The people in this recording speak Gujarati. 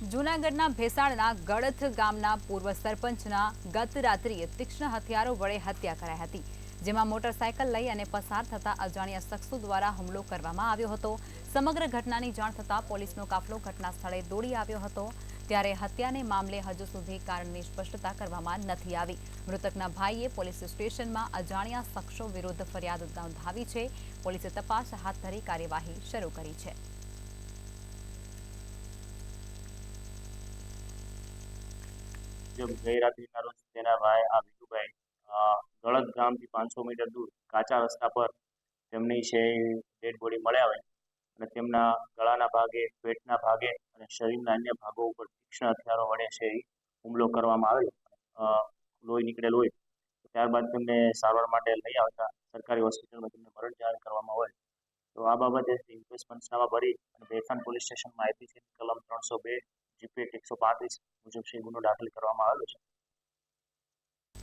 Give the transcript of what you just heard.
જૂનાગઢના ભેસાણના ગળથ ગામના પૂર્વ સરપંચના ગત રાત્રિએ તીક્ષ્ણ હથિયારો વડે હત્યા કરાઈ હતી, જેમાં મોટરસાયકલ લઈ અને પસાર થતા અજાણ્યા શખ્સો દ્વારા હુમલો કરવામાં આવ્યો હતો। સમગ્ર ઘટનાની જાણ થતાં પોલીસનો કાફલો ઘટના સ્થળે દોડી આવ્યો હતો, ત્યારે હત્યાને મામલે હજુ સુધી કારણની સ્પષ્ટતા કરવામાં નથી આવી। મૃતકના ભાઈએ પોલીસ સ્ટેશનમાં અજાણ્યા શખ્સો વિરુદ્ધ ફરિયાદ નોંધાવી છે। પોલીસે તપાસ હાથ ધરી કાર્યવાહી શરૂ કરી છે। जो गई रात्रिना रोज तेना भाई आ विठुभाई गळत गामथी 500 मीटर दूर काचा रस्ता पर તેમની છે ડેડ બોડી મળી આવે અને તેમના ગળાના ભાગે, પેટના ભાગે અને શરીરના અન્ય ભાગો ઉપર તીક્ષ્ણ હથિયારો વડે છે હુમલો કરવામાં આવેલો। લોહી નીકળેલ હોય ત્યારબાદ તેમને સારવાર માટે લઈ આવતા સરકારી હોસ્પિટલમાં તેમને મરણ જાહેર કરવામાં હોય તો આ બાબતે ઇન્ક્વેસ્ટ પંચનામા ભરી અને ભેસાણ પોલીસ સ્ટેશનમાં આઈપીસી કલમ 302 જીપી 135 મુજબ ગુનો દાખલ કરવામાં આવેલો છે।